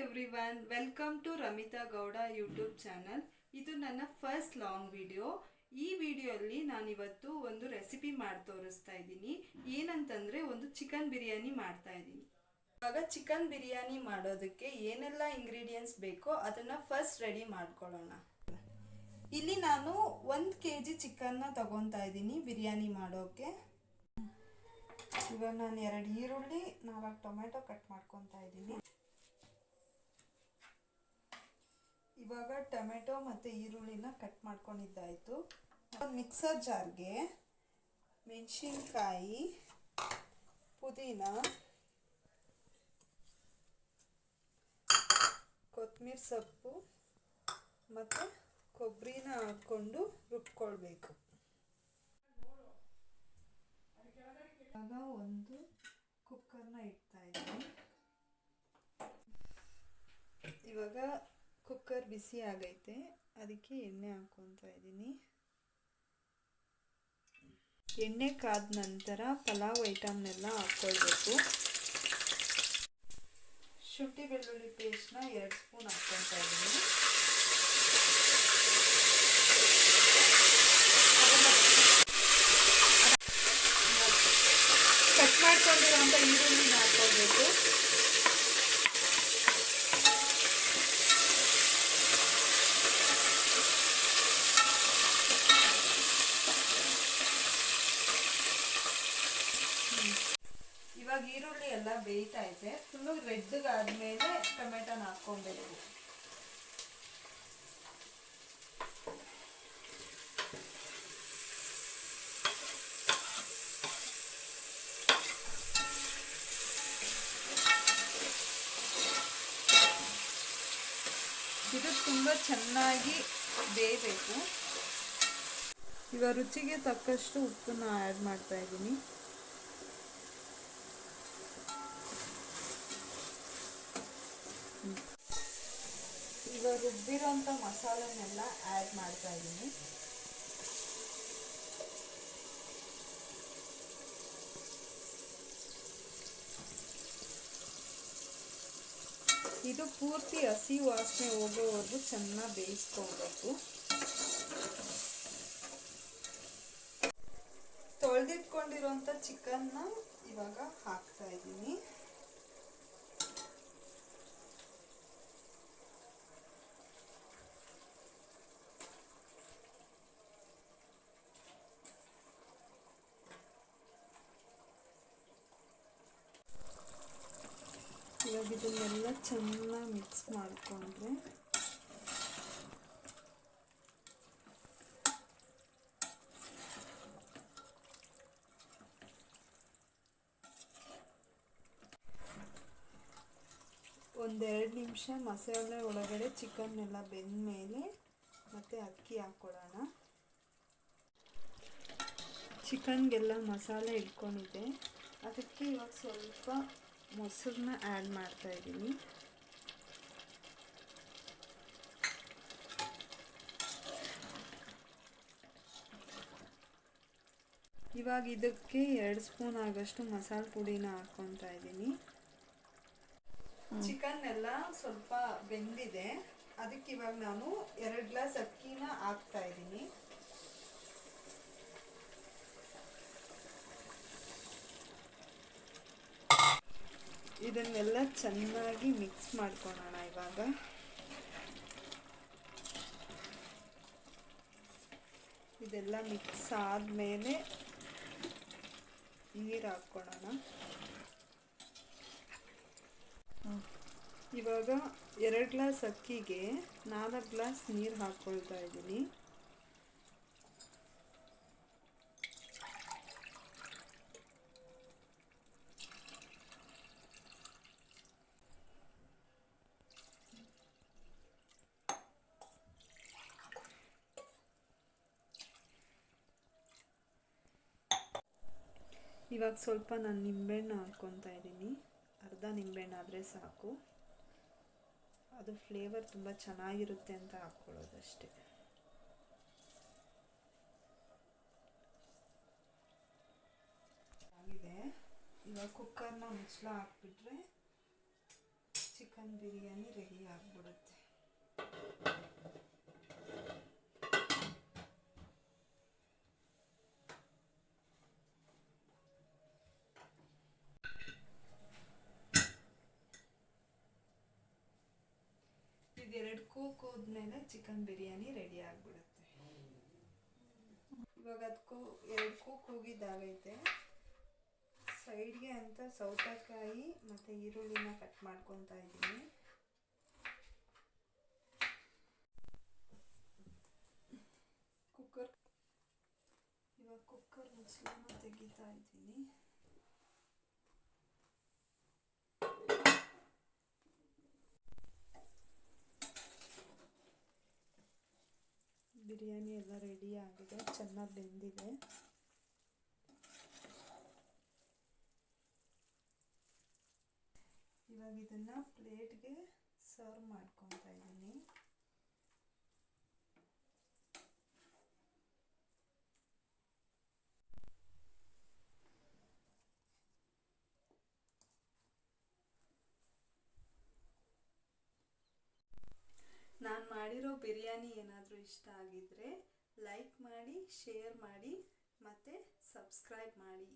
Everyone, welcome to Ramitha Gowda YouTube channel. ಇದು ನನ್ನ first long video. ಈ ವಿಡಿಯೋಲ್ಲಿ ನಾನಿವತ್ತು ಒಂದು ರೆಸಿಪಿ ಮಾಡಿ ತೋರಿಸ್ತಾ ಇದ್ದೀನಿ. ಏನಂತಂದರೆ ಒಂದು ಚಿಕನ್ ಬಿರಿಯಾನಿ ಮಾಡ್ತಾ ಇದ್ದೀನಿ. ಇವಾಗ ಚಿಕನ್ ಬಿರಿಯಾನಿ ಮಾಡೋದಕ್ಕೆ ಏನೆಲ್ಲ ಇಂಗ್ರೀಡಿಯೆಂಟ್ಸ್ ಬೇಕೋ ಅದನ್ನು ಫಸ್ಟ್ ರೆಡಿ ಮಾಡ್ಕೊಳ್ಳೋಣ. ಇಲ್ಲಿ ನಾನು 1 kg ಚಿಕನ್ನ ತಗೊತಾ ಇದ್ದೀನಿ ಬಿರಿಯಾನಿ ಮಾಡೋಕ್ಕೆ. ಇವಾಗ ನಾನು 2 ಈರುಳ್ಳಿ 4 ಟೊಮೆಟೊ ಕಟ್ ಮಾಡ್ಕೊತಾ ಇದ್ದೀನಿ. ಇವಾಗ ಟೊಮೆಟೊ ಮತ್ತು ಈರುಳ್ಳಿನ ಕಟ್ ಮಾಡ್ಕೊಂಡಿದ್ದಾಯಿತು. ಮಿಕ್ಸರ್ ಜಾರ್ಗೆ ಮೆಣಸಿನ್ಕಾಯಿ, ಪುದೀನ, ಕೊತ್ತಂಬರಿ ಸೊಪ್ಪು ಮತ್ತು ಕೊಬ್ಬರಿನ ಹಾಕ್ಕೊಂಡು ರುಬ್ಕೊಳ್ಬೇಕು. ಇವಾಗ ಒಂದು ಕುಕ್ಕರ್ನ ಇಡ್ತಾ ಇದ್ದೀನಿ. ಇವಾಗ ಕುಕ್ಕರ್ ಬಿಸಿ ಆಗೈತೆ, ಅದಕ್ಕೆ ಎಣ್ಣೆ ಹಾಕ್ಕೊತಾ ಇದ್ದೀನಿ. ಎಣ್ಣೆ ಕಾದ ನಂತರ ಪಲಾವ್ ಐಟಮ್ನೆಲ್ಲ ಹಾಕ್ಕೊಳ್ಬೇಕು. ಶುಂಠಿ ಬೆಳ್ಳುಳ್ಳಿ ಪೇಸ್ಟ್ನ 2 ಸ್ಪೂನ್ ಹಾಕ್ಕೊತಾ ಇದ್ದೀನಿ. ಕಟ್ ಮಾಡ್ಕೊಂಡಿರೋಂಥ ಈರುಳ್ಳಿನ ಹಾಕ್ಕೊಳ್ಬೇಕು. ಇವಾಗ ಈರುಳ್ಳಿ ಎಲ್ಲ ಬೇಯ್ತಾ ಇದೆ. ಫುಲ್ಲು ರೆಡ್ಗಾದ್ಮೇಲೆ ಟೊಮೆಟೊನ ಹಾಕ್ಕೊಬೇಕು. ಇದು ತುಂಬ ಚೆನ್ನಾಗಿ ಬೇಯಬೇಕು. ಇವಾಗ ರುಚಿಗೆ ತಕ್ಕಷ್ಟು ಉಪ್ಪನ್ನ ಆ್ಯಡ್ ಮಾಡ್ತಾ ಇದ್ದೀನಿ. ಇವಾಗ ರುಬ್ಬಿರೋಂಥ ಮಸಾಲೆನೆಲ್ಲ ಆ್ಯಡ್ ಮಾಡ್ತಾ ಇದ್ದೀನಿ. ಇದು ಪೂರ್ತಿ ಹಸಿ ವಾಸನೆ ಹೋಗೋವರೆಗೂ ಚೆನ್ನಾಗಿ ಬೇಯಿಸ್ಕೊಳ್ಬೇಕು. ತೊಳೆದಿಟ್ಕೊಂಡಿರೋಂಥ ಚಿಕನ್ನ ಇವಾಗ ಹಾಕ್ತಾ ಇದ್ದೀನಿ. ಇವಾಗ ಇದನ್ನೆಲ್ಲ ಚೆನ್ನಾಗಿ ಮಿಕ್ಸ್ ಮಾಡಿಕೊಂಡ್ರೆ ಒಂದೆರಡು ನಿಮಿಷ ಮಸಾಲೆ ಒಳಗಡೆ ಚಿಕನ್ನೆಲ್ಲ ಬೆಂದ ಮೇಲೆ ಮತ್ತೆ ಅಕ್ಕಿ ಹಾಕ್ಕೊಳ್ಳೋಣ. ಚಿಕನ್ಗೆಲ್ಲ ಮಸಾಲೆ ಇಟ್ಕೊಂಡಿದೆ, ಅದಕ್ಕೆ ಇವಾಗ ಸ್ವಲ್ಪ ಮೊಸರನ್ನ ಆ್ಯಡ್ ಮಾಡ್ತಾ ಇದ್ದೀನಿ. ಇವಾಗ ಇದಕ್ಕೆ 2 ಸ್ಪೂನ್ ಆಗಷ್ಟು ಮಸಾಲೆ ಪುಡಿನ ಹಾಕ್ಕೊತಾ ಇದ್ದೀನಿ. ಚಿಕನ್ ಎಲ್ಲ ಸ್ವಲ್ಪ ಬೆಂದಿದೆ, ಅದಕ್ಕೆ ಇವಾಗ ನಾನು 2 ಗ್ಲಾಸ್ ಅಕ್ಕಿನ ಹಾಕ್ತಾ ಇದ್ದೀನಿ. ಇದನ್ನೆಲ್ಲ ಚೆನ್ನಾಗಿ ಮಿಕ್ಸ್ ಮಾಡ್ಕೊಳ್ಳೋಣ. ಇವಾಗ ಇದೆಲ್ಲ ಮಿಕ್ಸ್ ಆದಮೇಲೆ ನೀರು ಹಾಕ್ಕೊಳ್ಳೋಣ. ಇವಾಗ 2 ಗ್ಲಾಸ್ ಅಕ್ಕಿಗೆ 4 ಗ್ಲಾಸ್ ನೀರು ಹಾಕ್ಕೊಳ್ತಾ ಇದ್ದೀನಿ. ಇವಾಗ ಸ್ವಲ್ಪ ನಾನು ನಿಂಬೆಹಣ್ಣು ಹಾಕ್ಕೊತಾ ಇದ್ದೀನಿ. ಅರ್ಧ ನಿಂಬೆಹಣ್ಣು ಆದರೆ ಸಾಕು, ಅದು ಫ್ಲೇವರ್ ತುಂಬ ಚೆನ್ನಾಗಿರುತ್ತೆ ಅಂತ ಹಾಕ್ಕೊಳ್ಳೋದಷ್ಟೇ. ಇವಾಗ ಕುಕ್ಕರ್ನ ಮುಚ್ಚಳ ಹಾಕ್ಬಿಟ್ರೆ ಚಿಕನ್ ಬಿರಿಯಾನಿ ರೆಡಿ ಆಗಿಬಿಡುತ್ತೆ. ಇದೆರಡು ಕೂಕ್ ಹೋದ್ಮೇಲೆ ಚಿಕನ್ ಬಿರಿಯಾನಿ ರೆಡಿ ಆಗಿಬಿಡುತ್ತೆ. ಇವಾಗ ಅದಕ್ಕೂ 2 ಕೂಕ್ ಹೋಗಿದ್ದಾಗೈತೆ. ಸೈಡ್ಗೆ ಅಂತ ಸೌತೆಕಾಯಿ ಮತ್ತು ಈರುಳ್ಳಿನ ಕಟ್ ಮಾಡ್ಕೊತಾ ಇದ್ದೀನಿ. ಇವಾಗ ಕುಕ್ಕರ್ ಮುಚ್ಚಳನ ತೆಗಿತಾ ಇದ್ದೀನಿ. ಬಿರಿಯಾನಿ ಎಲ್ಲ ರೆಡಿ ಆಗಿದೆ, ಚೆನ್ನಾಗಿ ಬೆಂದಿದೆ. ಇವಾಗ ಇದನ್ನು ಪ್ಲೇಟ್ಗೆ ಸರ್ವ್ ಮಾಡ್ಕೊತಾ ಇದ್ದೀನಿ. ನಾನು ಮಾಡಿರೋ ಬಿರಿಯಾನಿ ಏನಾದರೂ ಇಷ್ಟ ಆಗಿದ್ದರೆ ಲೈಕ್ ಮಾಡಿ, ಶೇರ್ ಮಾಡಿ ಮತ್ತು ಸಬ್ಸ್ಕ್ರೈಬ್ ಮಾಡಿ.